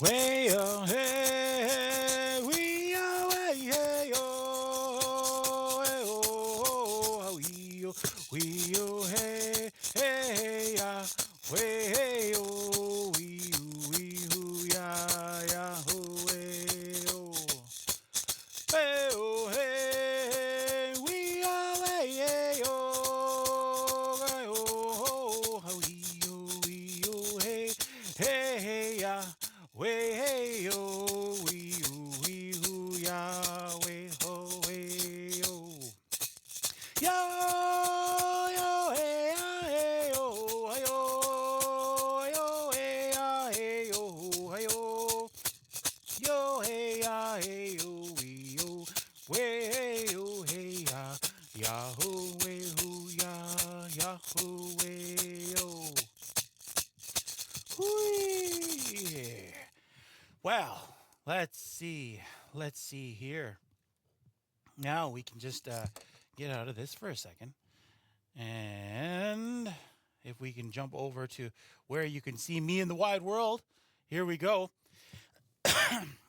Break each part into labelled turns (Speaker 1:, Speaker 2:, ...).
Speaker 1: Way oh hey, we oh hey oh hey oh we oh hey hey ya way hey oh we ya ya oh hey oh hey oh hey we oh hey hey oh we oh hey hey ya way hey we ya way ho hey yo yo hey hey yo hey hey yo hey hey way hey hey yahoo way yahoo way Whee! Well, let's see here. Now we can just get out of this for a second. And if we can jump over to where you can see me in the wide world, here we go.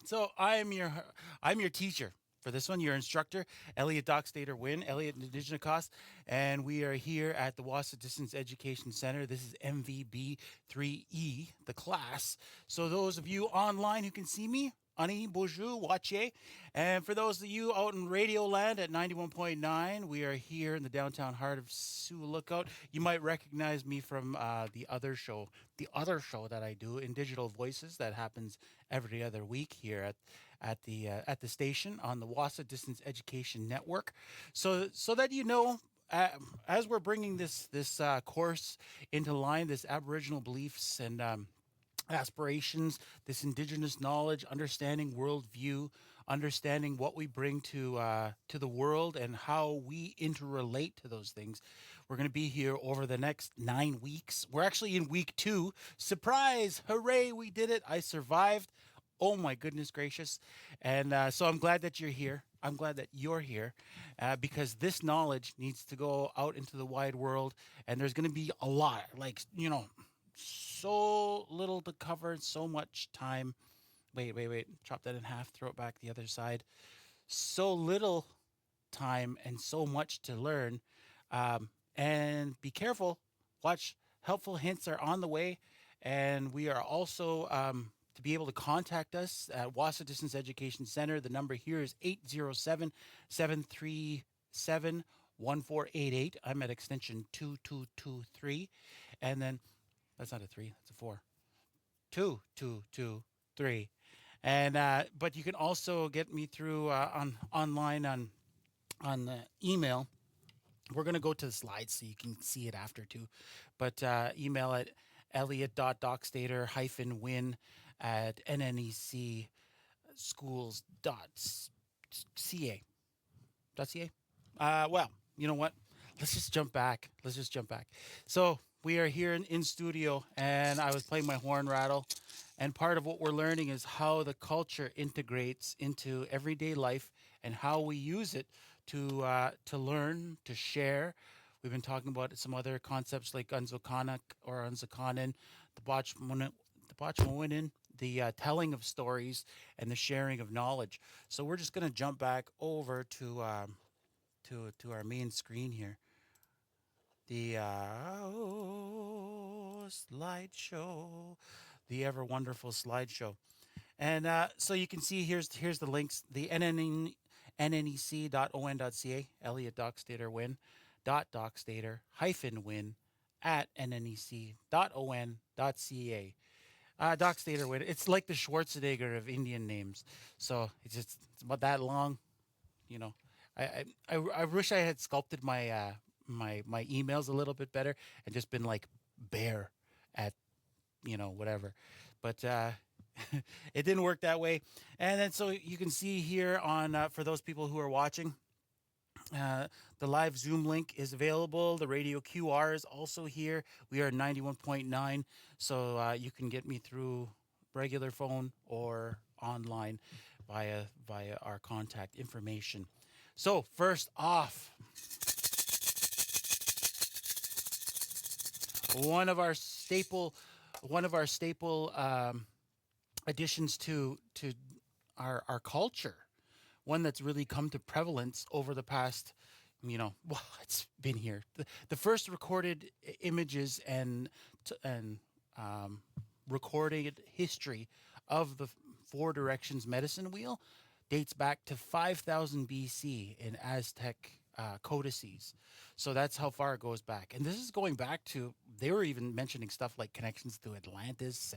Speaker 1: So I'm your teacher for this one, your instructor, Elliot Dockstader Wynn, Elliot Indigenous, and we are here at the Wassa Distance Education Center. This is NBV3E, the class. So those of you online who can see me, Ani Bonjour, Wache. And for those of you out in Radio Land at 91.9, we are here in the downtown heart of Sioux Lookout. You might recognize me from the other show that I do in Digital Voices that happens every other week here at the station on the Wassa Distance Education Network. So that you know, as we're bringing this course into line, this Aboriginal beliefs and aspirations, this indigenous knowledge, understanding worldview, understanding what we bring to the world and how we interrelate to those things. We're going to be here over the next 9 weeks. We're actually in week 2. Surprise! Hooray! We did it! I survived. Oh my goodness gracious! And so I'm glad that you're here. I'm glad that you're here because this knowledge needs to go out into the wide world, and there's going to be a lot, like so little to cover, so much time. Wait. Chop that in half, throw it back the other side. So little time and so much to learn. And be careful. Watch, helpful hints are on the way. And we are also to be able to contact us at Wassa Distance Education Center. The number here is 807-737-1488. I'm at extension 2223. And then that's not a three, that's a four. 2223. And but you can also get me through on online on the email. We're going to go to the slides so you can see it after too. But email at elliot.dockstader-win at nnecschools.ca. .ca? Well, you know what? Let's just jump back. So we are here in studio, and I was playing my horn rattle. And part of what we're learning is how the culture integrates into everyday life and how we use it to learn, to share. We've been talking about some other concepts like Unzokanak or Unzokanen, the Botchmoinen, the telling of stories and the sharing of knowledge. So we're just going to jump back over to our main screen here. The slideshow, the ever wonderful slideshow, and so you can see here's the links. The nnec.on.ca, Elliot Dockstader Win, Dockstader win at nnec.on.ca. Dockstader Win. It's like the Schwarzenegger of Indian names, so it's about that long. you know I wish I had sculpted my emails a little bit better and just been like bear at whatever, but it didn't work that way. And then so you can see here on for those people who are watching, the live Zoom link is available. The radio QR is also here. We are 91.9, so you can get me through regular phone or online via our contact information. So first off, one of our staple additions to our culture, one that's really come to prevalence over the past, well, it's been here. The first recorded images and um, recorded history of the four directions medicine wheel dates back to 5000 BC in Aztec codices. So that's how far it goes back. And this is going back to, they were even mentioning stuff like connections to Atlantis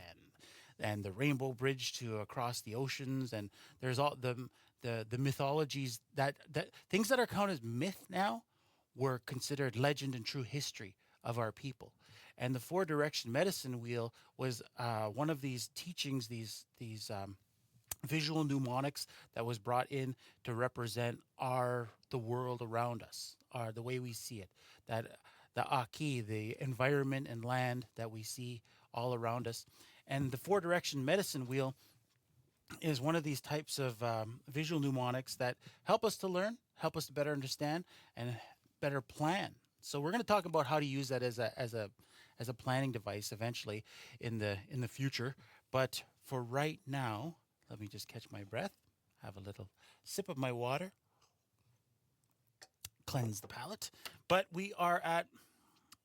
Speaker 1: and the Rainbow Bridge to across the oceans. And there's all the mythologies that things that are counted as myth now were considered legend and true history of our people. And the four direction medicine wheel was one of these teachings, these visual mnemonics that was brought in to represent the world around us, the way we see it, that the aki, the environment and land that we see all around us. And the four direction medicine wheel is one of these types of visual mnemonics that help us to learn, help us to better understand, and better plan. So we're going to talk about how to use that as a planning device eventually in the future. But for right now, let me just catch my breath, have a little sip of my water, cleanse the palate. But we are at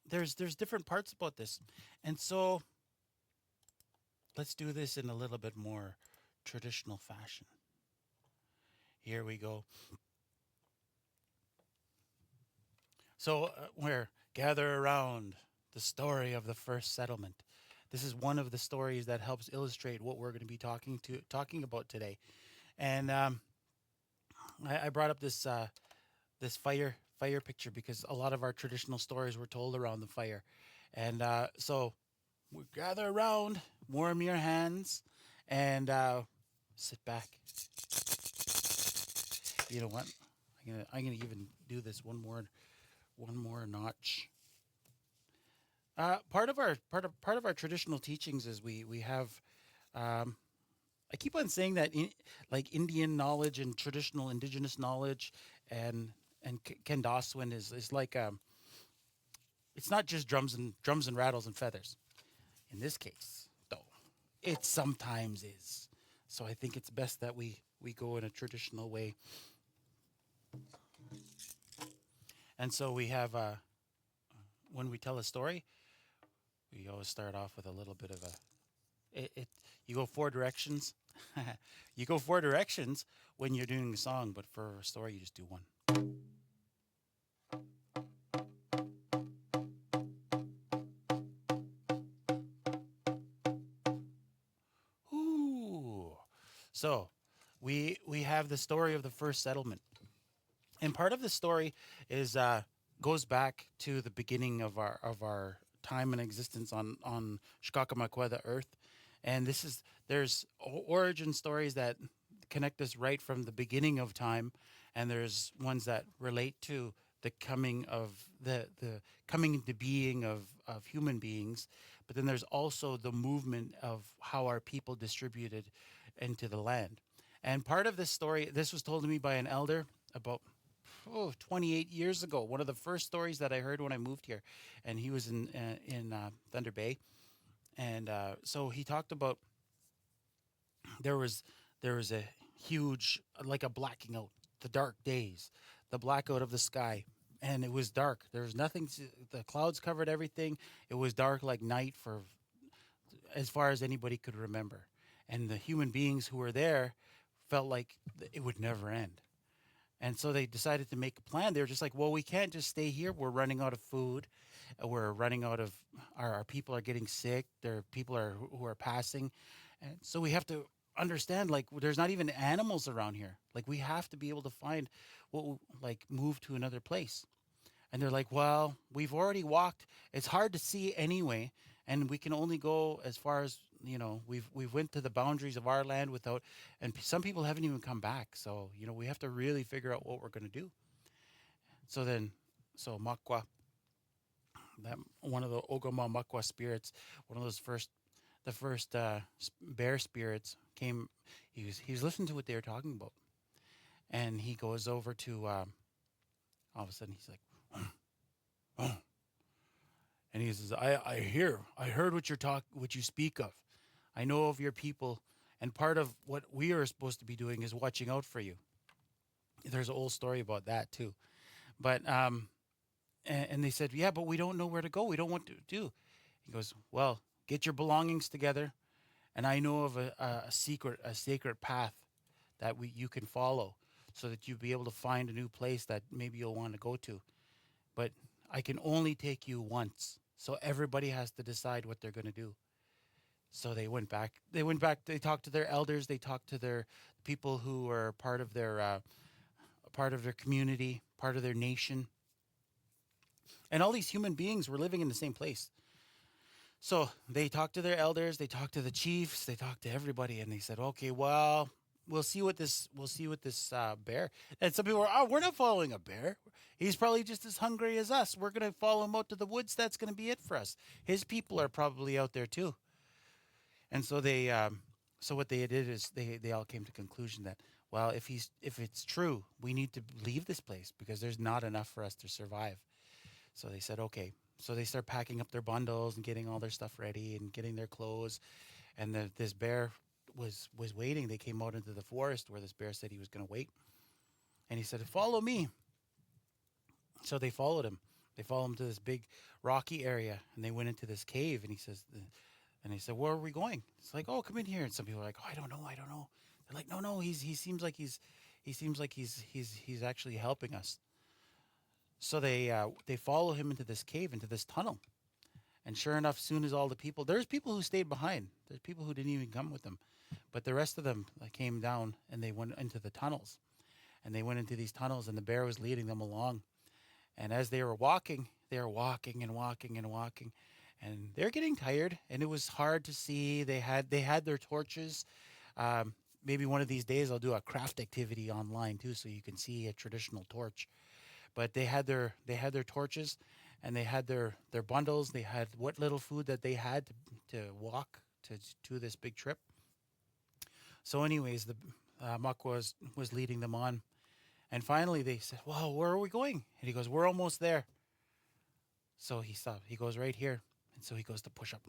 Speaker 1: there's different parts about this, and so let's do this in a little bit more traditional fashion. Here we go. So we're gather around the story of the first settlement. This is one of the stories that helps illustrate what we're going to be talking about today. And I brought up this fire picture because a lot of our traditional stories were told around the fire. And so we gather around, warm your hands, and sit back. You know what? I'm gonna even do this one more notch. Part of our traditional teachings is we have. I keep on saying that like Indian knowledge and traditional indigenous knowledge and Kendaswin is like it's not just drums and rattles and feathers. In this case, though, it sometimes is. So I think it's best that we go in a traditional way. And so we have when we tell a story, we always start off with a little bit of it you go four directions. You go four directions when you're doing a song, but for a story you just do one. Ooh. So we have the story of the first settlement. And part of the story is goes back to the beginning of our time and existence on Shkakamakwa, the Earth, and there's origin stories that connect us right from the beginning of time, and there's ones that relate to the coming of the coming into being of human beings, but then there's also the movement of how our people distributed into the land. And part of this story, this was told to me by an elder about 28 years ago. One of the first stories that I heard when I moved here, and he was in Thunder Bay, and so he talked about there was there was a huge like a blacking out, the dark days, the blackout of the sky, and it was dark. There was nothing. The clouds covered everything. It was dark like night for as far as anybody could remember, and the human beings who were there felt like it would never end. And so they decided to make a plan. They were just like, well, we can't just stay here. We're running out of food. We're running out of our people are getting sick. There are people who are passing. And so we have to understand like there's not even animals around here. Like we have to be able to find like move to another place. And they're like, well, we've already walked. It's hard to see anyway, and we can only go as far as we've went to the boundaries of our land without, and some people haven't even come back. So we have to really figure out what we're going to do. So then, so Makwa, that one of the Ogama Makwa spirits, one of those the first bear spirits came. He was listening to what they were talking about, and he goes over to. All of a sudden, he's like. Oh. And he says, I heard what you speak of. I know of your people, And part of what we are supposed to be doing is watching out for you. There's an old story about that too. But and they said, yeah, but we don't know where to go. We don't want to do. He goes, well, get your belongings together, and I know of a sacred path that you can follow, so that you'll be able to find a new place that maybe you'll want to go to. But I can only take you once, so everybody has to decide what they're going to do. So they went back. They went back. They talked to their elders. They talked to their people who were part of their community, part of their nation, and all these human beings were living in the same place. So they talked to their elders, they talked to the chiefs, they talked to everybody, and they said, "Okay, well, we'll see what this bear." And some people were, "Oh, we're not following a bear. He's probably just as hungry as us. We're gonna follow him out to the woods. That's gonna be it for us. His people are probably out there too." And so so what they did is they all came to the conclusion that, well, if it's true, we need to leave this place because there's not enough for us to survive. So they said, okay. So they start packing up their bundles and getting all their stuff ready and getting their clothes. And this bear was waiting. They came out into the forest where this bear said he was going to wait. And he said, follow me. So they followed him. They followed him to this big rocky area, and they went into this cave. And he said, where are we going? It's like, oh, come in here. And some people are like, oh, I don't know. They're like, no, he seems like he's actually helping us. So they follow him into this cave, into this tunnel. And sure enough, soon as all the people, there's people who stayed behind. There's people who didn't even come with them. But the rest of them came down and they went into the tunnels. And they went into these tunnels, and the bear was leading them along. And as they were walking and walking and walking. And they're getting tired, and it was hard to see. They had their torches. Maybe one of these days I'll do a craft activity online too, so you can see a traditional torch. But they had their torches, and they had their bundles. They had what little food that they had to walk to this big trip. So, anyways, the Muck was leading them on, and finally they said, "Well, where are we going?" And he goes, "We're almost there." So he stopped. He goes, "Right here," and so he goes to push up.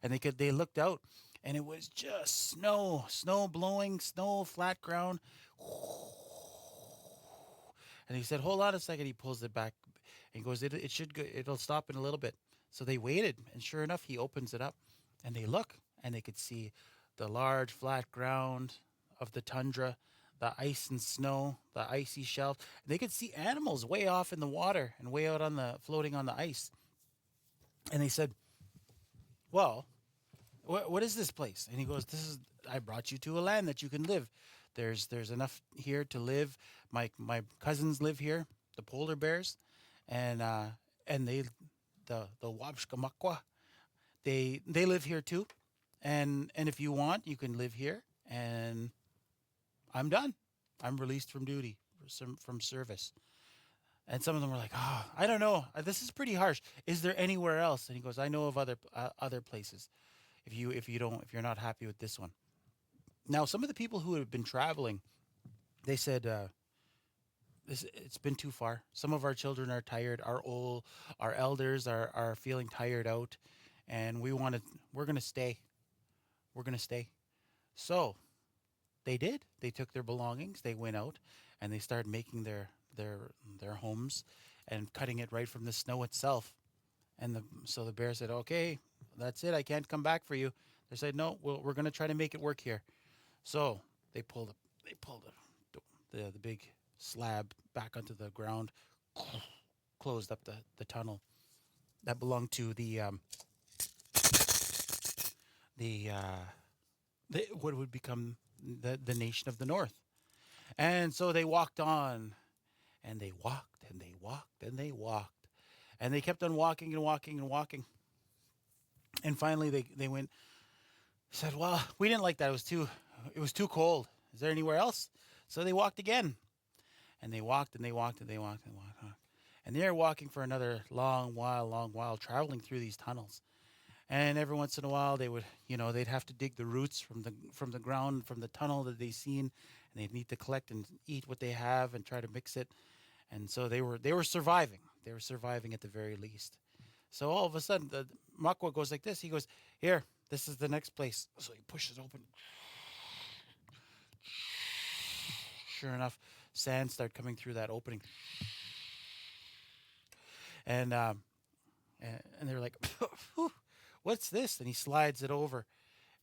Speaker 1: And they looked out, and it was just snow blowing, snow, flat ground. And he said, hold on a second. He pulls it back and goes, it should go, it'll stop in a little bit. So they waited, and sure enough, he opens it up, and they look, and they could see the large flat ground of the tundra, the ice and snow, the icy shelf. And they could see animals way off in the water and way out floating on the ice. And they said, well, what is this place? And he goes, I brought you to a land that you can live. There's enough here to live. My cousins live here, the polar bears, and they the Wabshkamakwa, they live here too. And if you want, you can live here. And I'm done. I'm released from duty, from service. And some of them were like, I don't know. This is pretty harsh. Is there anywhere else? And he goes, I know of other places. If you're not happy with this one. Now, some of the people who have been traveling, they said, it's been too far. Some of our children are tired. Our elders are feeling tired out, and we're going to stay. We're going to stay. So they did. They took their belongings. They went out, and they started making their homes and cutting it right from the snow itself. And so the bear said, okay, that's it. I can't come back for you. They said, no, we're going to try to make it work here. So they pulled the big slab back onto the ground, closed up the tunnel that belonged to the what would become the nation of the North. And so they walked on, and they walked, and they walked, and they walked. And they kept on walking and walking and walking. And finally they went, said, well, we didn't like that. It was too cold. Is there anywhere else? So they walked again. And they walked and they walked and they walked and walked. And they're walking for another long while, traveling through these tunnels. And every once in a while they would, they'd have to dig the roots from the ground, from the tunnel that they seen, and they need to collect and eat what they have and try to mix it. And so they were surviving. They were surviving at the very least. So all of a sudden, the Makwa goes like this. He goes, "Here, this is the next place." So he pushes open. Sure enough, sand started coming through that opening, and and they're like, "What's this?" And he slides it over.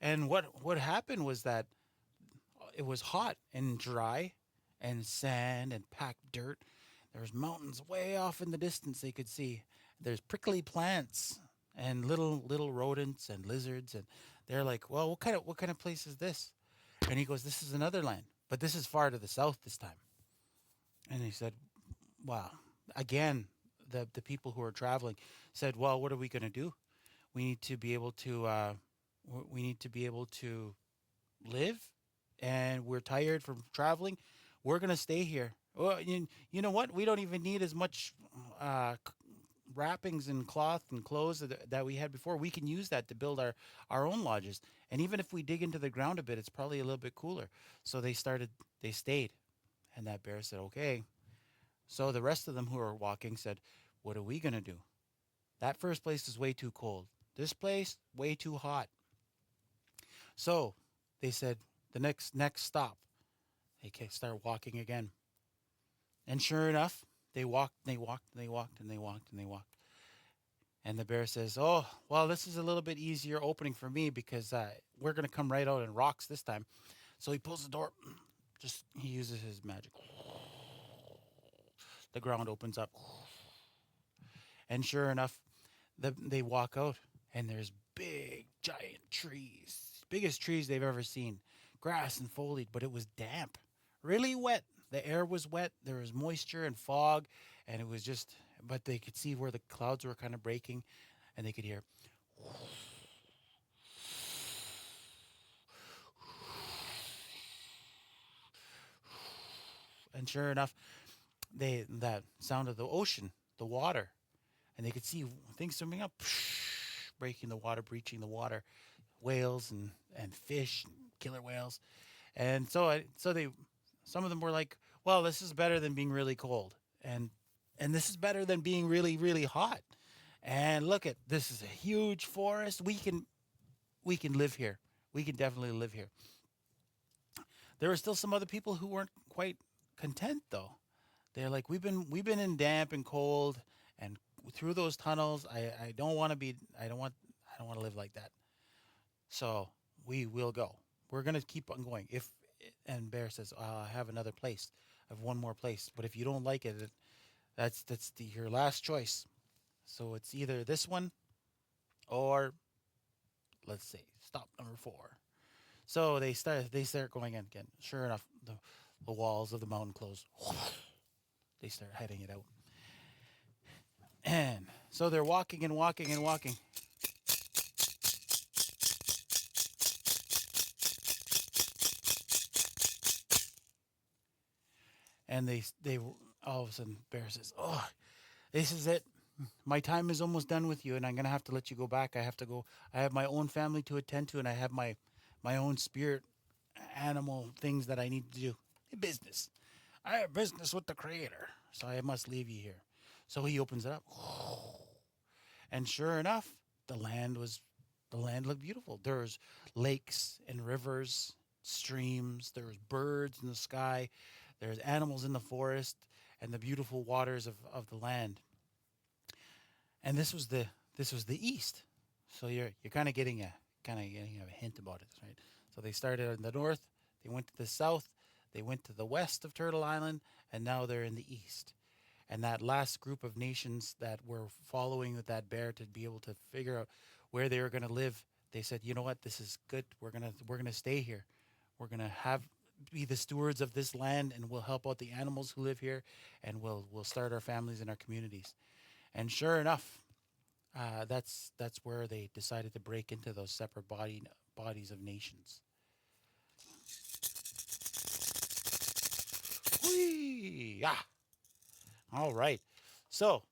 Speaker 1: And what happened was that it was hot and dry, and sand and packed dirt. There was mountains way off in the distance they could see. There's prickly plants and little rodents and lizards, and they're like, "Well, what kind of place is this?" And he goes, "This is another land, but this is far to the south this time." And he said, "Wow." Again, the people who are traveling said, "Well, what are we going to do? We need to be able to we need to be able to live, and we're tired from traveling. We're going to stay here. Well, you know what? We don't even need as much wrappings and cloth and clothes that we had before. We can use that to build our own lodges. And even if we dig into the ground a bit, it's probably a little bit cooler." So they stayed. And that bear said, "Okay." So the rest of them who were walking said, "What are we going to do? That first place is way too cold. This place, way too hot." So they said, "The next stop." They start walking again. And sure enough, they walked and they walked and they walked and they walked and they walked. And the bear says, "Oh, well, this is a little bit easier opening for me because we're going to come right out in rocks this time." So he pulls the door. Just he uses his magic. The ground opens up. And sure enough, they walk out, and there's big, giant trees, biggest trees they've ever seen, grass and foliage, but it was damp, really wet. The air was wet. There was moisture and fog, and it was just. But they could see where the clouds were kind of breaking, and they could hear. And sure enough, that sound of the ocean, the water, and they could see things swimming up, breaking the water, breaching the water, whales and fish, and killer whales. And so they, some of them were like, "Well, this is better than being really cold, and this is better than being really really hot. And look at this is a huge forest. We can live here. We can definitely live here." There were still some other people who weren't quite content though. They're like, "We've been in damp and cold and through those tunnels. I don't want to be. I don't want to live like that. So we will go. We're gonna keep on going." If And Bear says, "I have another place. I have one more place. But if you don't like it, your last choice. So it's either this one or let's say stop number 4." So they start going in again. Sure enough, the walls of the mountain close. They start heading it out. And so they're walking and walking and walking. And they all of a sudden Bear says, "Oh, this is it. My time is almost done with you, and I'm gonna have to let you go back. I have to go. I have my own family to attend to, and I have my own spirit animal things that I need to do. Business. I have business with the Creator, so I must leave you here." So he opens it up, and sure enough, the land looked beautiful. There's lakes and rivers, streams. There's birds in the sky. There's animals in the forest, and the beautiful waters of the land. And this was the east. So you're kind of getting a hint about it, right? So they started in the north, they went to the south, they went to the west of Turtle Island, and now they're in the east. And that last group of nations that were following with that bear to be able to figure out where they were going to live, they said, "You know what? This is good. We're gonna stay here. We're gonna have be the stewards of this land, and we'll help out the animals who live here, and we'll start our families and our communities." And sure enough, that's where they decided to break into those separate bodies of nations. Whee! Ah, all right. So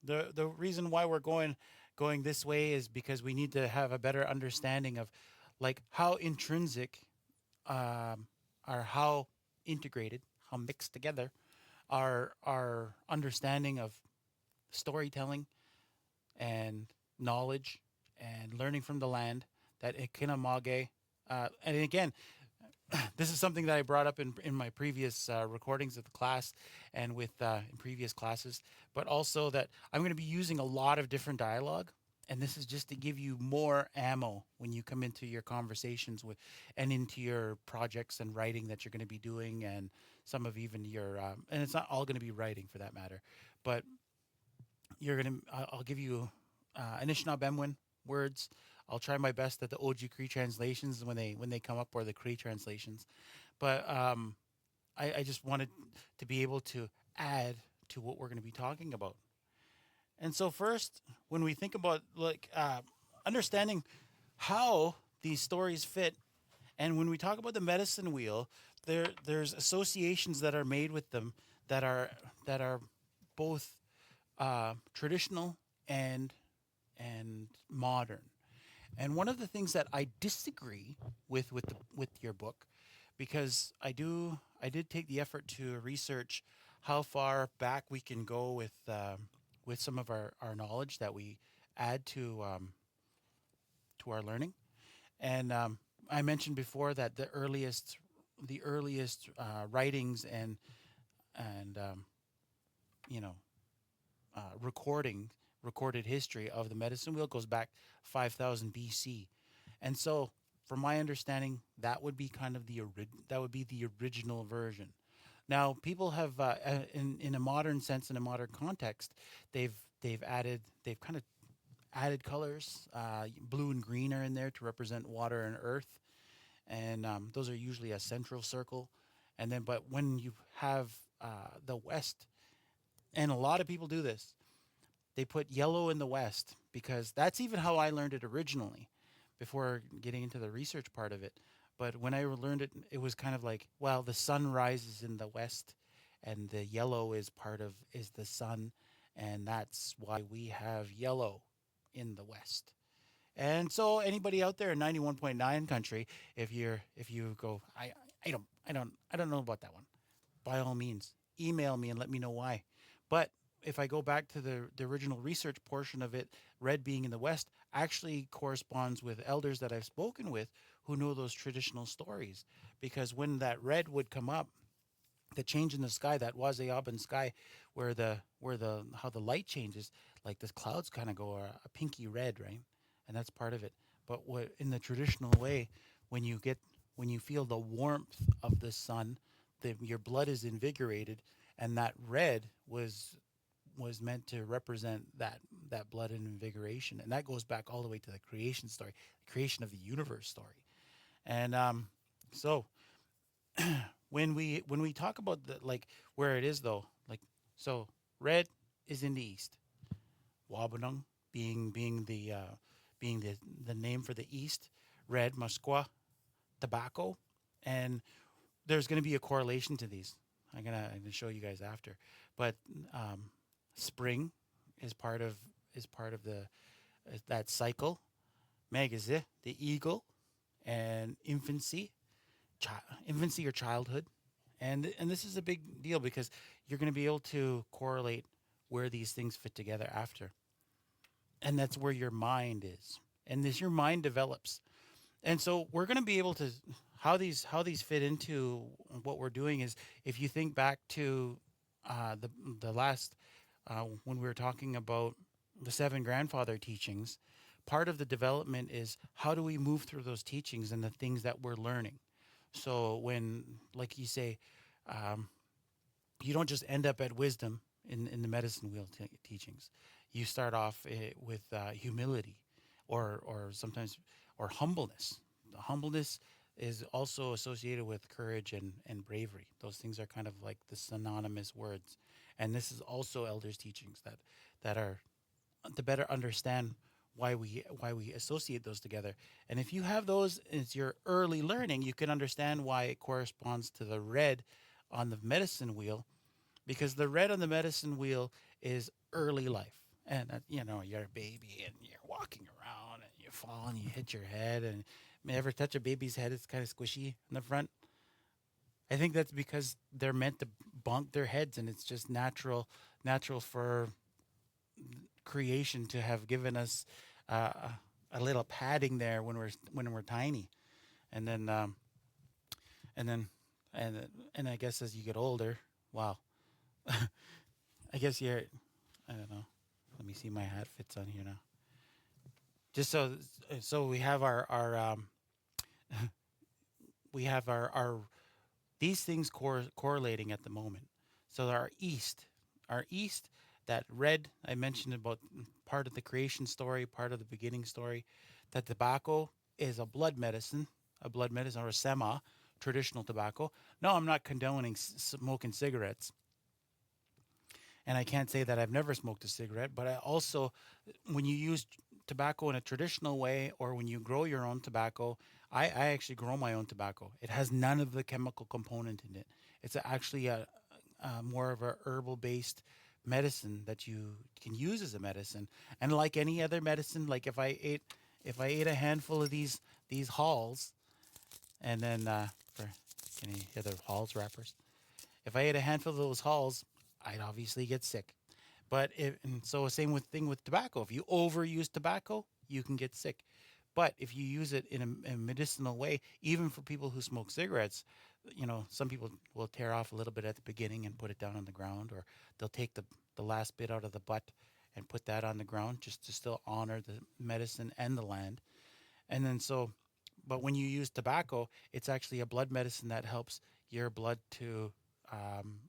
Speaker 1: the reason why we're going this way is because we need to have a better understanding of like how intrinsic um, are how integrated, how mixed together our understanding of storytelling and knowledge and learning from the land that Ikinamage. And again, this is something that I brought up in my previous recordings of the class and with in previous classes, but also that I'm going to be using a lot of different dialogue. And this is just to give you more ammo when you come into your conversations with and into your projects and writing that you're going to be doing, and some of even your and it's not all going to be writing for that matter, but you're gonna I'll give you Anishinaabemowin words. I'll try my best at the OG Cree translations when they come up, or the Cree translations. But I just wanted to be able to add to what we're going to be talking about. And so first, when we think about like understanding how these stories fit, and when we talk about the medicine wheel, there's associations that are made with them that are that are both traditional and modern. And one of the things that I disagree with your book, because I did take the effort to research how far back we can go with some of our knowledge that we add to our learning. And I mentioned before that the earliest writings and you know recorded history of the medicine wheel goes back 5000 BC. And so from my understanding, that would be kind of that would be the original version. Now people have in a modern sense, in a modern context, they've kind of added colors. Blue and green are in there to represent water and earth, and those are usually a central circle. And then but when you have the west, and a lot of people do this, they put yellow in the west, because that's even how I learned it originally before getting into the research part of it. But when I learned it, it was kind of like, well, the sun rises in the west and the yellow is the sun, and that's why we have yellow in the west. And so anybody out there in 91.9 country, if you go, I don't know about that one, by all means, email me and let me know why. But if I go back to the original research portion of it, red being in the west actually corresponds with elders that I've spoken with who know those traditional stories. Because when that red would come up, the change in the sky, that Wazeaban sky, where the how the light changes, like the clouds kind of go a pinky red, right? And that's part of it. But what in the traditional way, when you get when you feel the warmth of the sun, your blood is invigorated, and that red was meant to represent that blood and invigoration, and that goes back all the way to the creation story, the creation of the universe story. And so when we talk about the like where it is though, like so red is in the east, Wabanung being the name for the east, red Musqua, tobacco, and there's going to be a correlation to these. I'm gonna show you guys after, but spring is part of the that cycle. Magazi, the eagle, and infancy or childhood, and this is a big deal because you're going to be able to correlate where these things fit together after, and that's where your mind is, and this your mind develops. And so we're going to be able to how these fit into what we're doing is, if you think back to the last when we were talking about the seven grandfather teachings, part of the development is how do we move through those teachings and the things that we're learning. So when, like you say, um, you don't just end up at wisdom in the medicine wheel teachings. You start off with humility, or sometimes or humbleness. The humbleness is also associated with courage and bravery. Those things are kind of like the synonymous words, and this is also elders' teachings that are to better understand why we associate those together. And if you have those as your early learning, you can understand why it corresponds to the red on the medicine wheel, because the red on the medicine wheel is early life. And you're a baby and you're walking around and you fall and you hit your head, and you ever touch a baby's head, it's kind of squishy in the front. I think that's because they're meant to bonk their heads, and it's just natural for creation to have given us uh, a little padding there when we're tiny, and then and then and I guess as you get older, wow, I guess you're, I don't know. Let me see, my hat fits on here now. Just so we have our we have our these things correlating at the moment. So our east, that red I mentioned about, part of the creation story, part of the beginning story, that tobacco is a blood medicine or a sema, traditional tobacco. No, I'm not condoning smoking cigarettes, and I can't say that I've never smoked a cigarette, but I also, when you use tobacco in a traditional way, or when you grow your own tobacco, I actually grow my own tobacco. It has none of the chemical component in it. It's actually a more of a herbal based medicine that you can use as a medicine. And like any other medicine, like if I ate a handful of these halls, and then for any other halls wrappers, if I ate a handful of those halls, I'd obviously get sick. But and so same with thing with tobacco. If you overuse tobacco, you can get sick. But if you use it in a medicinal way, even for people who smoke cigarettes, some people will tear off a little bit at the beginning and put it down on the ground, or they'll take the last bit out of the butt and put that on the ground just to still honor the medicine and the land. And then but when you use tobacco, it's actually a blood medicine that helps your blood to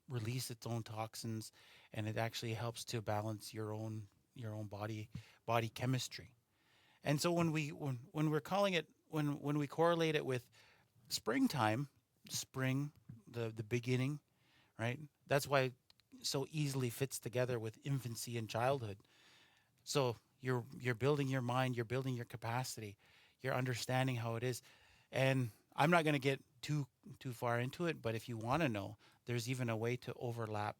Speaker 1: release its own toxins, and it actually helps to balance your own body chemistry. And so when we're calling it, when we correlate it with springtime, spring, the beginning, right? That's why it so easily fits together with infancy and childhood. So you're building your mind, you're building your capacity, you're understanding how it is. And I'm not going to get too far into it, but if you want to know, there's even a way to overlap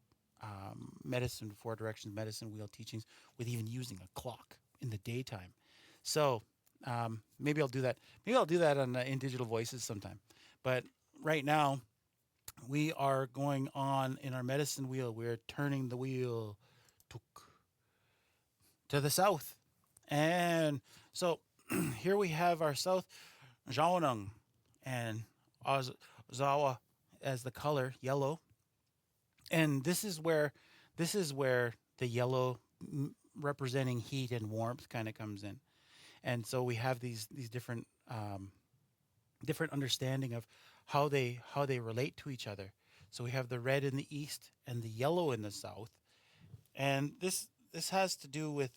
Speaker 1: medicine, four directions medicine wheel teachings, with even using a clock in the daytime. So maybe I'll do that. Maybe I'll do that on in digital voices sometime. But right now, we are going on in our medicine wheel. We're turning the wheel to the south. And so here we have our south, Jaonang, and Ozawa as the color, yellow. And this is where the yellow representing heat and warmth kind of comes in. And so we have these different understanding of how they relate to each other. So we have the red in the east and the yellow in the south, and this has to do with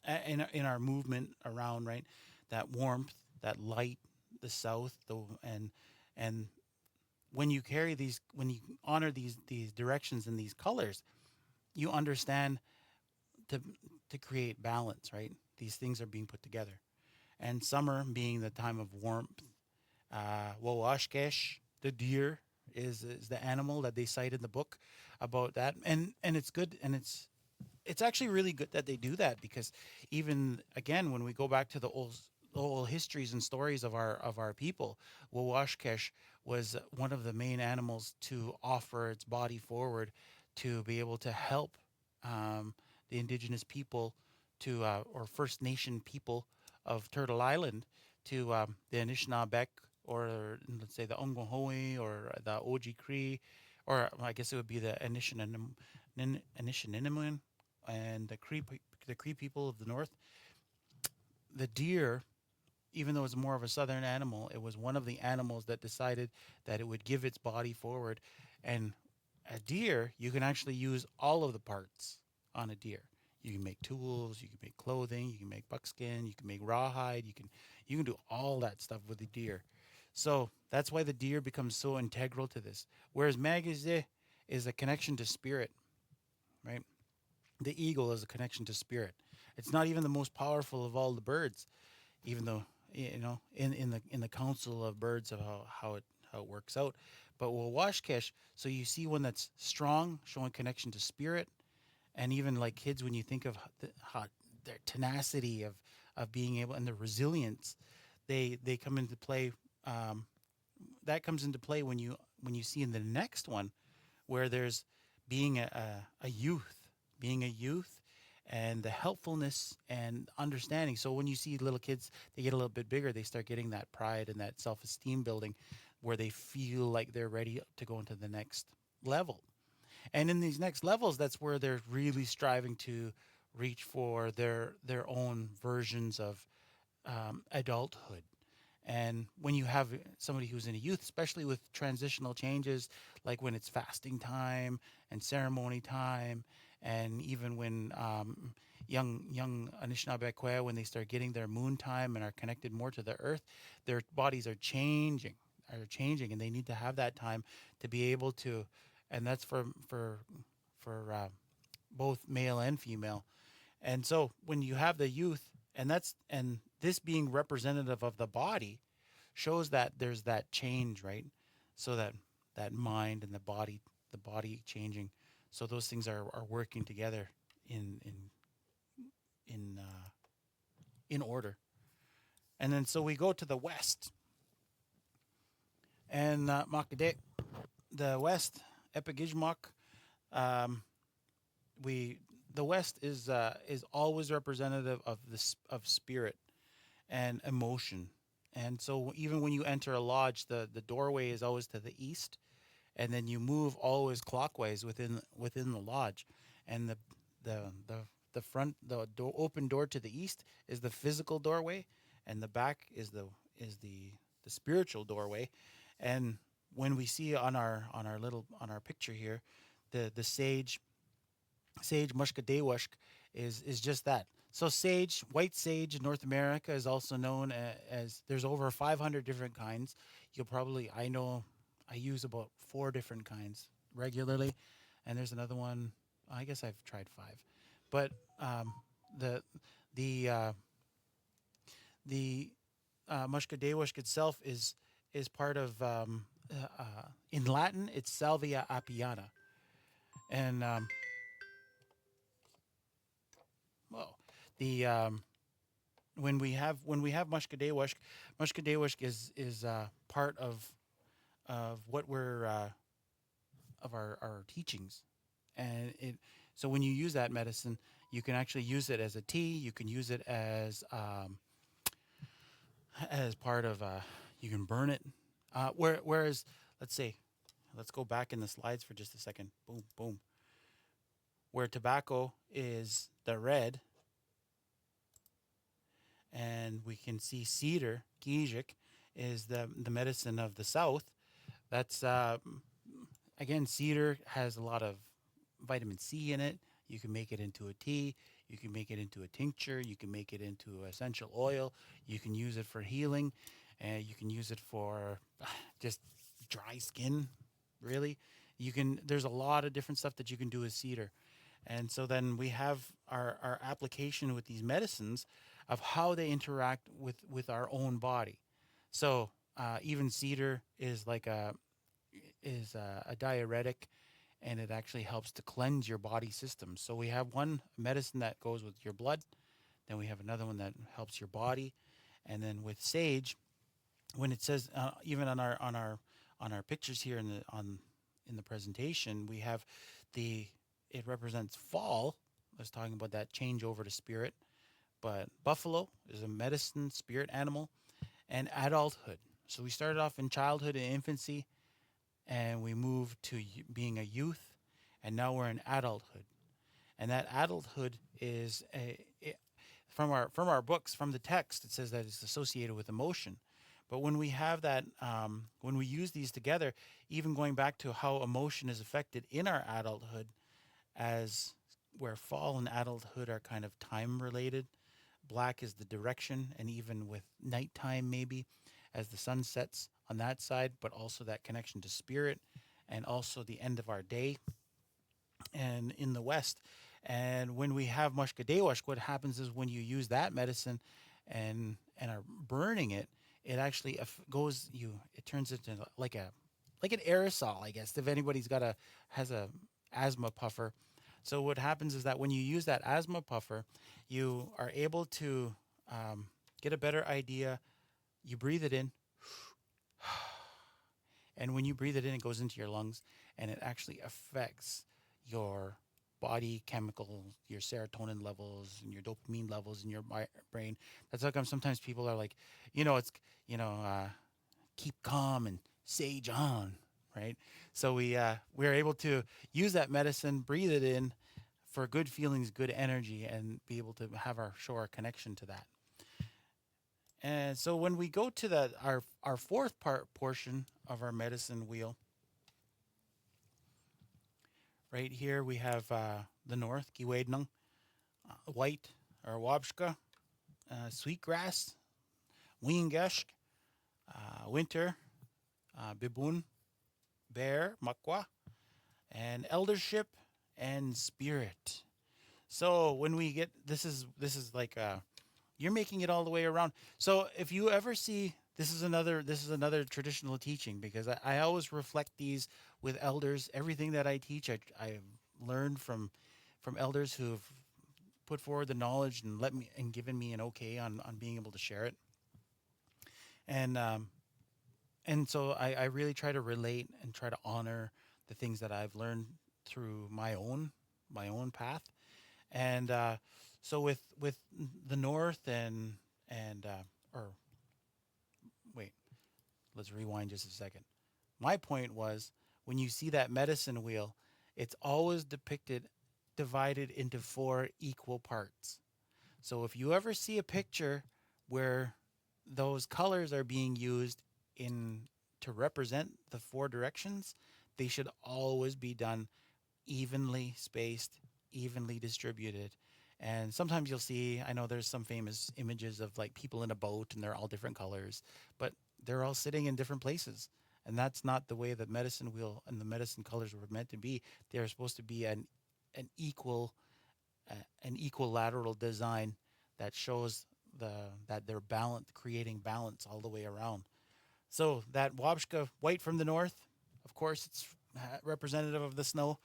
Speaker 1: in our movement around, right, that warmth, that light, the south, and when you carry these, when you honor these directions and these colors, you understand to to create balance, right? These things are being put together, and summer being the time of warmth. Wawashkesh, the deer, is the animal that they cite in the book about that, and it's good, and it's actually really good that they do that, because even again, when we go back to the old histories and stories of our people, Wawashkesh was one of the main animals to offer its body forward to be able to help um, the indigenous people to or First Nation people of Turtle Island, to the Anishinaabeg, or let's say the Ongohoe, or the Oji Cree, or I guess it would be the Anishinaabe and the Cree people of the north. The deer, even though it's more of a southern animal, it was one of the animals that decided that it would give its body forward. And a deer, you can actually use all of the parts on a deer. You can make tools, you can make clothing, you can make buckskin, you can make rawhide, you can do all that stuff with the deer. So that's why the deer becomes so integral to this. Whereas Magaze is a connection to spirit, right? The eagle is a connection to spirit. It's not even the most powerful of all the birds, even though in the council of birds of how it works out. But Wawashkesh, so you see one that's strong, showing connection to spirit, and even like kids, when you think of how their tenacity of being able, and their resilience, they come into play. That comes into play when you when you see in the next one where there's being a youth, being a youth, and the helpfulness and understanding. So when you see little kids, they get a little bit bigger, they start getting that pride and that self-esteem building where they feel like they're ready to go into the next level. And in these next levels, that's where they're really striving to reach for their own versions of adulthood. And when you have somebody who's in a youth, especially with transitional changes, like when it's fasting time and ceremony time, and even when young Anishinaabe, when they start getting their moon time and are connected more to the earth, their bodies are changing, and they need to have that time to be able to, and that's for both male and female. And so when you have the youth, and this being representative of the body, shows that there's that change, right? So that mind and the body changing. So those things are working together in in in order. And then so we go to the west, and Makade, the west, Epigijmok. Um, we the west is always representative of of spirit and emotion. And so even when you enter a lodge, the doorway is always to the east, and then you move always clockwise within the lodge. And the the the open door to the east is the physical doorway, and the back is the spiritual doorway. And when we see on our picture here, the sage mushkadewushk is just that. So sage, white sage in North America is also known as, there's over 500 different kinds. I know I use about 4 different kinds regularly, and there's another one. I guess I've tried 5, but the the uh, the mushkadewushk itself is part of in Latin it's Salvia apiana, and well, the when we have mushkadewushk is part of what we're of our teachings, and it so when you use that medicine, you can actually use it as a tea. You can use it as part of you can burn it. Whereas, let's say, let's go back in the slides for just a second. Boom, boom. Where tobacco is the red, and we can see cedar, Kijik, is the medicine of the south. That's again, cedar has a lot of vitamin C in it. You can make it into a tea. You can make it into a tincture. You can make it into essential oil. You can use it for healing, and you can use it for just dry skin. Really, you can. There's a lot of different stuff that you can do with cedar. And so then we have our application with these medicines of how they interact with our own body. So even cedar is a diuretic, and it actually helps to cleanse your body system. So we have one medicine that goes with your blood, then we have another one that helps your body, and then with sage, when it says even on our pictures here in the presentation, we have the it represents fall. I was talking about that change over to spirit, but buffalo is a medicine spirit animal, and adulthood. So we started off in childhood and infancy, and we moved to being a youth, and now we're in adulthood. And that adulthood is from our books, from the text, it says that it's associated with emotion. But when we have that, when we use these together, even going back to how emotion is affected in our adulthood, as where fall and adulthood are kind of time related, black is the direction, and even with nighttime, maybe as the sun sets on that side, but also that connection to spirit, and also the end of our day, and in the west. And when we have mushkadewushk, what happens is when you use that medicine and are burning it, it actually it turns into like an aerosol, I guess. If anybody's has a asthma puffer. So what happens is that when you use that asthma puffer, you are able to get a better idea. You breathe it in, And when you breathe it in, it goes into your lungs, and it actually affects your body chemical, your serotonin levels and your dopamine levels in your brain. That's how come sometimes people are like, it's, you know, uh, keep calm and sage on, right? So we're able to use that medicine, breathe it in for good feelings, good energy, and be able to have show our connection to that. And so when we go to our fourth portion of our medicine wheel, right here we have the north, Giwednung, white or Wabshka, sweetgrass, Wingeshk, winter, Bibun, bear, Makwa, and eldership and spirit. So when we get this is like you're making it all the way around. So if you ever see this is another traditional teaching, because I always reflect these with elders. Everything that I teach, I learned from elders who've put forward the knowledge and let me and given me an okay on being able to share it. And so I really try to relate and try to honor the things that I've learned through my own path. And so with the north and or wait, let's rewind just a second. My point was, when you see that medicine wheel, it's always divided into four equal parts. So if you ever see a picture where those colors are being used in to represent the four directions, they should always be done evenly spaced, evenly distributed. And sometimes you'll see, I know there's some famous images of like people in a boat and they're all different colors, but they're all sitting in different places. And that's not the way the medicine wheel and the medicine colors were meant to be. They're supposed to be an equal an equilateral design that shows that they're balanced, creating balance all the way around. So that Wabshka white from the north, of course, it's representative of the snow,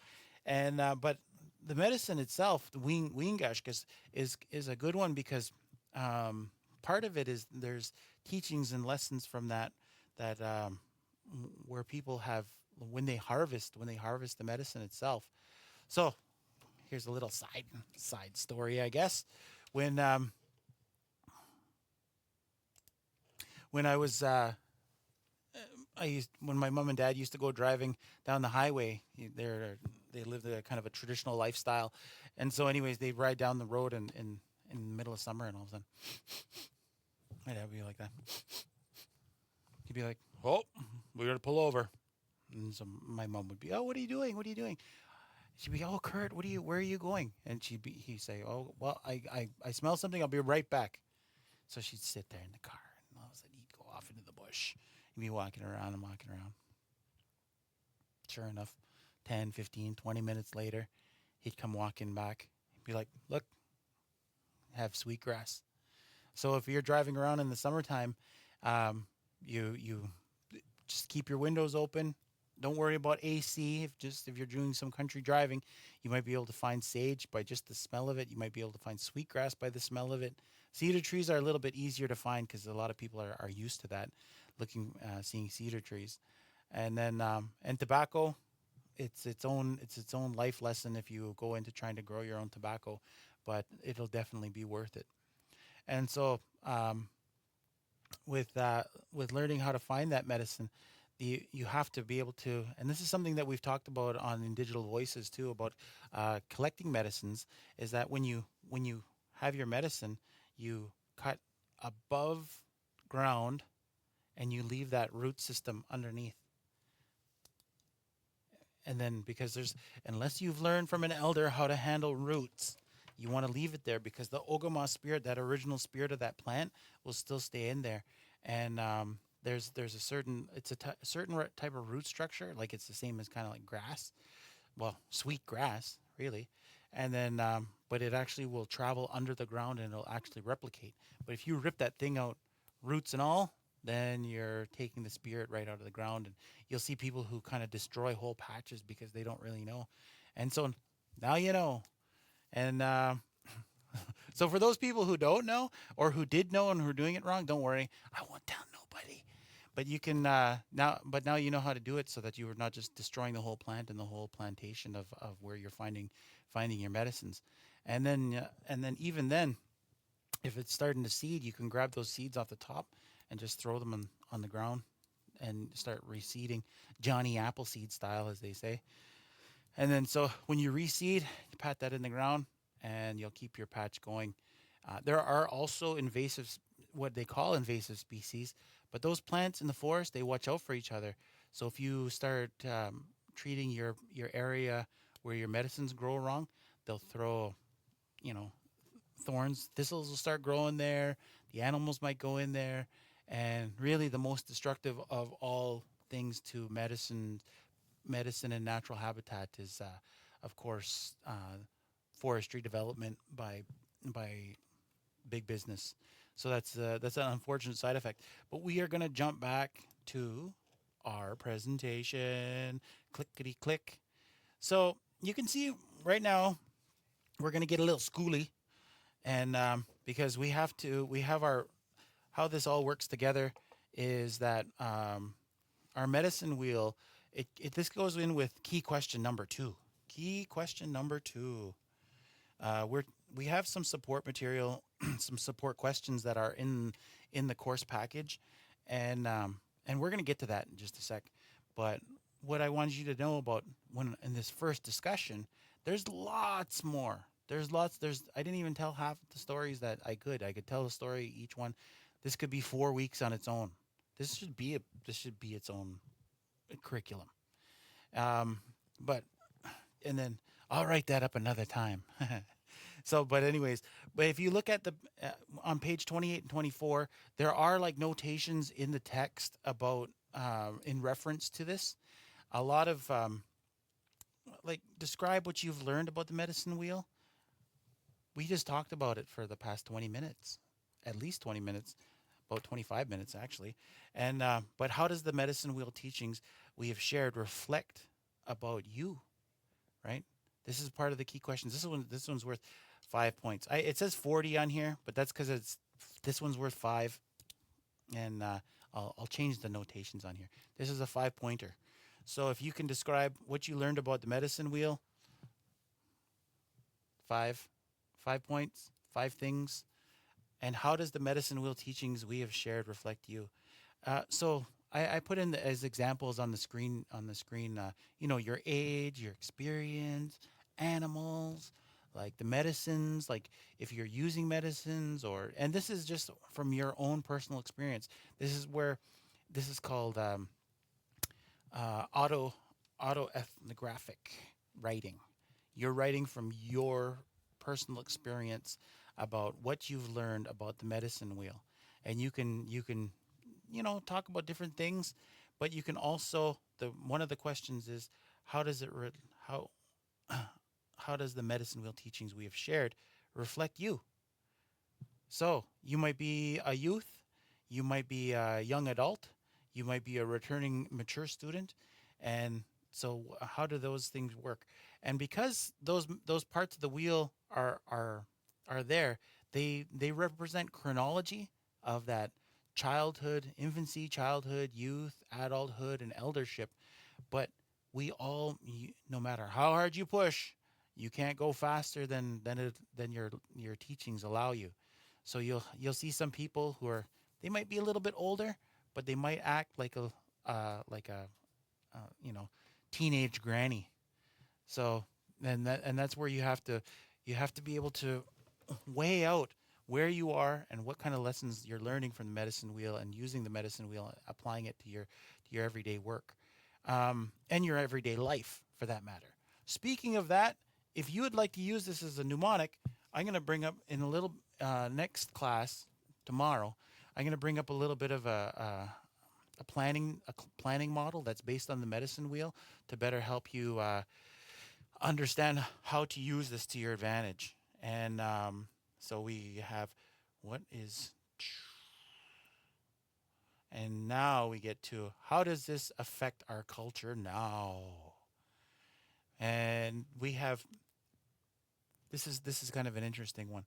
Speaker 1: and but the medicine itself, the Wingashk, is a good one because part of it is there's teachings and lessons from that where people have when they harvest the medicine itself. So here's a little side story, I guess. When when I was when my mom and dad used to go driving down the highway. They lived a kind of a traditional lifestyle, and so anyways, they ride down the road in the middle of summer, and all of a sudden, my dad would be like that. He'd be like, "Oh, we got to pull over," and so my mom would be, "Oh, what are you doing? What are you doing?" She'd be, "Oh, Kurt, where are you going?" And he'd say, "Oh, well, I smell something. I'll be right back." So she'd sit there in the car, and all of a sudden he'd go off into the bush. He'd be walking around and walking around. Sure enough, 10, 15, 20 minutes later, he'd come walking back. He'd be like, "Look, have sweetgrass." So if you're driving around in the summertime, you just keep your windows open. Don't worry about AC. If you're doing some country driving, you might be able to find sage by just the smell of it. You might be able to find sweetgrass by the smell of it. Cedar trees are a little bit easier to find because a lot of people are used to that, seeing cedar trees. And then and tobacco, it's its own life lesson if you go into trying to grow your own tobacco, but it'll definitely be worth it. And so with learning how to find that medicine, you have to be able to, and this is something that we've talked about on in Digital Voices too, about collecting medicines, is that when you have your medicine, you cut above ground and you leave that root system underneath. And then because unless you've learned from an elder how to handle roots, you want to leave it there because the Ogama spirit, that original spirit of that plant, will still stay in there. And there's a certain certain type of root structure, like it's the same as kind of like grass, well, sweet grass, really. And then but it actually will travel under the ground and it'll actually replicate. But if you rip that thing out, roots and all, then you're taking the spirit right out of the ground. And you'll see people who kind of destroy whole patches because they don't really know. And so now you know. And so for those people who don't know or who did know and who are doing it wrong, don't worry. I won't tell nobody. But you can now you know how to do it so that you are not just destroying the whole plant and the whole plantation of where you're finding your medicines. And then even then, if it's starting to seed, you can grab those seeds off the top and just throw them on the ground and start reseeding, Johnny Appleseed style, as they say. And then so when you reseed, you pat that in the ground and you'll keep your patch going. There are also what they call invasive species, but those plants in the forest, they watch out for each other. So if you start treating your area where your medicines grow wrong, they'll throw, you know, thorns, thistles will start growing there. The animals might go in there. And really, the most destructive of all things to medicine and natural habitat is, of course, forestry development by big business. So that's an unfortunate side effect. But we are going to jump back to our presentation. Clickety click. So you can see right now we're going to get a little schooly, and because we have our how this all works together is that our medicine wheel, this goes in with key question number two. Key question number two. We're we have some support material, some support questions that are in the course package, and we're gonna get to that in just a sec. But what I wanted you to know about when in this first discussion, there's lots more. There's lots. There's I didn't even tell half the stories that I could. I could tell a story each one. This could be 4 weeks on its own. This should be its own curriculum. Um, but and then I'll write that up another time. So, but anyways, but if you look at the on page 28 and 24, there are like notations in the text about in reference to this. A lot of like describe what you've learned about the medicine wheel. We just talked about it for the past 20 minutes, at least 20 minutes, about 25 minutes actually. And but how does the medicine wheel teachings we have shared reflect about you, right? This is part of the key questions. This one's worth 5 points. It says 40 on here, but that's because this one's worth 5, and I'll change the notations on here. This is a 5 pointer. So if you can describe what you learned about the medicine wheel, five, 5 points, 5 things, and how does the medicine wheel teachings we have shared reflect you? So I put in as examples on the screen. Your age, your experience, animals, like the medicines, like if you're using medicines, and this is just from your own personal experience. This is called uh, auto autoethnographic writing. You're writing from your personal experience about what you've learned about the medicine wheel, and you can talk about different things, but you can also the one of the questions is how does it how how does the medicine wheel teachings we have shared reflect you? So you might be a youth, you might be a young adult, you might be a returning mature student, and so how do those things work? And because those parts of the wheel are there, they represent chronology of that childhood, infancy, childhood, youth, adulthood, and eldership. But no matter how hard you push, you can't go faster than your teachings allow you. So you'll see some people who are they might be a little bit older, but they might act like a you know teenage granny. So and that's where you have to be able to weigh out where you are and what kind of lessons you're learning from the medicine wheel and using the medicine wheel, applying it to your everyday work, and your everyday life for that matter. Speaking of that, if you would like to use this as a mnemonic, I'm going to bring up in a little next class tomorrow. I'm going to bring up a little bit of a planning model that's based on the medicine wheel to better help you understand how to use this to your advantage. And so we have what is, and now we get to how does this affect our culture now? And we have this is kind of an interesting one.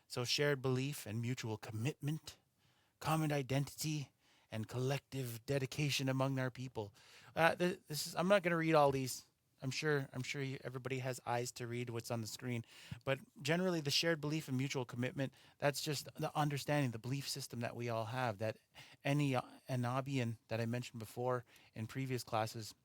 Speaker 1: So shared belief and mutual commitment, common identity, and collective dedication among our people. This is, I'm not going to read all these. I'm sure everybody has eyes to read what's on the screen, but generally the shared belief and mutual commitment. That's just the understanding, the belief system that we all have. That any Anabian that I mentioned before in previous classes,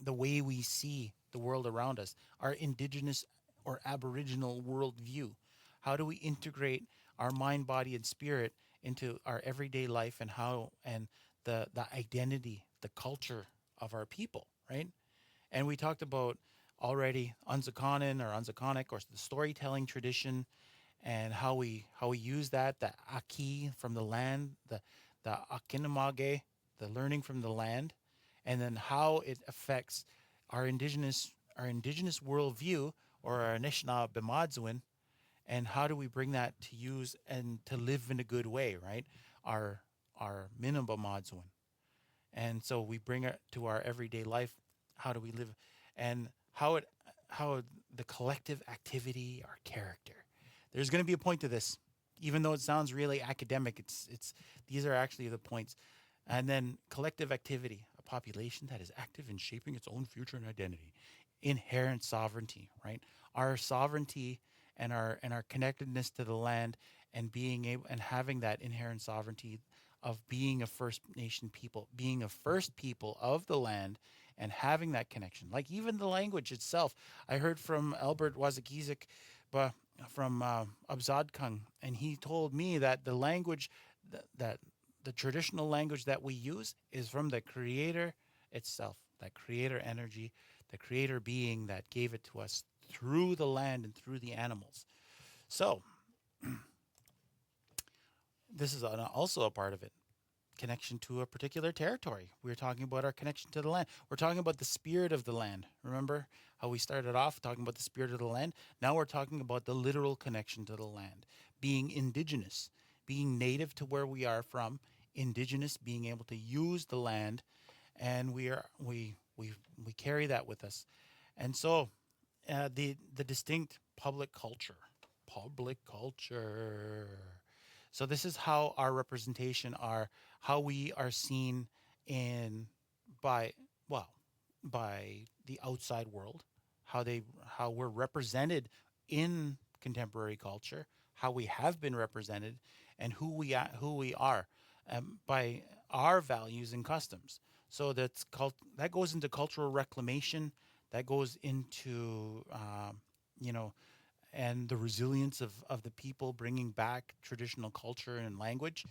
Speaker 1: the way we see the world around us, our indigenous or aboriginal worldview. How do we integrate our mind, body, and spirit into our everyday life, and how and the identity, the culture of our people, right? And we talked about already Anzakanen or Anzakonic, or the storytelling tradition, and how we use that, the aki from the land, the akinamage, the learning from the land, and then how it affects our indigenous worldview, or our Anishinaabe, and how do we bring that to use and to live in a good way, right? Our our Minimum, and so we bring it to our everyday life. How do we live, and how the collective activity, our character. There's going to be a point to this, even though it sounds really academic. It's these are actually the points. And then collective activity, a population that is active in shaping its own future and identity. Inherent sovereignty, right? Our sovereignty and our connectedness to the land, and being able and having that inherent sovereignty of being a First Nation people, being a first people of the land, and having that connection. Like even the language itself. I heard from Albert Wazakizik, but from Abzadkung, and he told me that the language that the traditional language that we use is from the creator itself, that creator energy, the creator being that gave it to us through the land and through the animals. So this is also a part of it, connection to a particular territory. We're talking about our connection to the land. We're talking about the spirit of the land. Remember how we started off talking about the spirit of the land? Now we're talking about the literal connection to the land, being indigenous, being native to where we are from, indigenous, being able to use the land, and we carry that with us. And so the distinct public culture. So this is how our representation are, how we are seen in by well by the outside world, how we're represented in contemporary culture, how we have been represented, and who we are by our values and customs. So that goes into cultural reclamation. That goes into you know and the resilience of the people, bringing back traditional culture and language,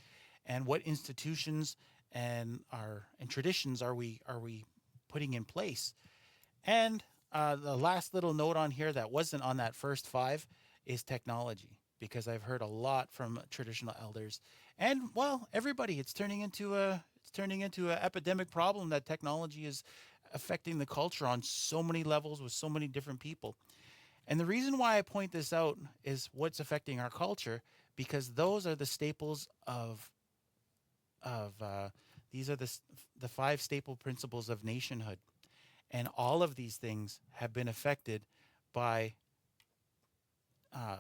Speaker 1: and what institutions and traditions are we putting in place. And the last little note on here that wasn't on that first five is technology, because I've heard a lot from traditional elders, and well, everybody. It's turning into an epidemic problem that technology is affecting the culture on so many levels with so many different people. And the reason why I point this out is what's affecting our culture, because those are the staples of these are the five staple principles of nationhood, and all of these things have been affected by uh,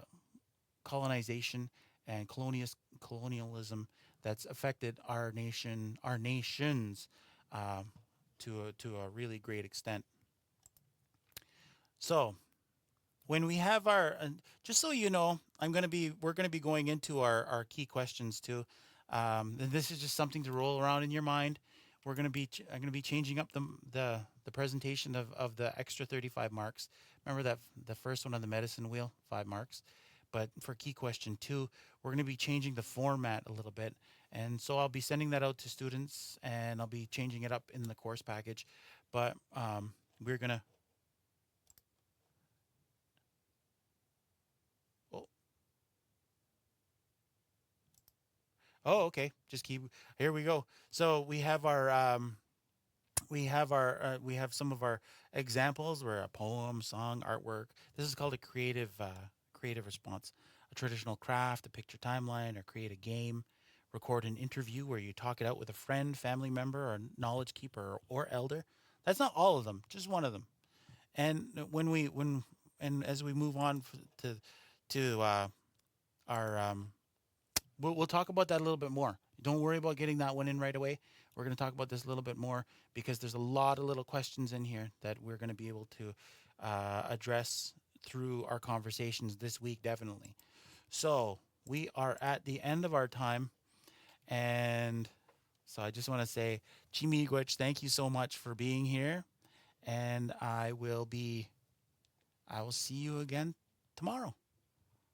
Speaker 1: colonization and colonialism that's affected our nations, um, to a really great extent. So when we have our just so you know, we're going to be going into our key questions too. And this is just something to roll around in your mind. I'm going to be changing up the presentation of the extra 35 marks. Remember that the first one on the medicine wheel, 5 marks. But for key question 2, we're going to be changing the format a little bit. And so I'll be sending that out to students, and I'll be changing it up in the course package. But we're going to oh, oh, okay. Just keep. Here we go. So we have some of our examples where a poem, song, artwork. This is called a creative response. A traditional craft, a picture timeline, or create a game. Record an interview where you talk it out with a friend, family member, or knowledge keeper or elder. That's not all of them, just one of them. And as we move on to our we'll talk about that a little bit more. don't worry about getting that one in right away. We're going to talk about this a little bit more because there's a lot of little questions in here that we're going to be able to address through our conversations this week, definitely. So we are at the end of our time. And so I just want to say, Chimigwich, thank you so much for being here. And I will see you again tomorrow.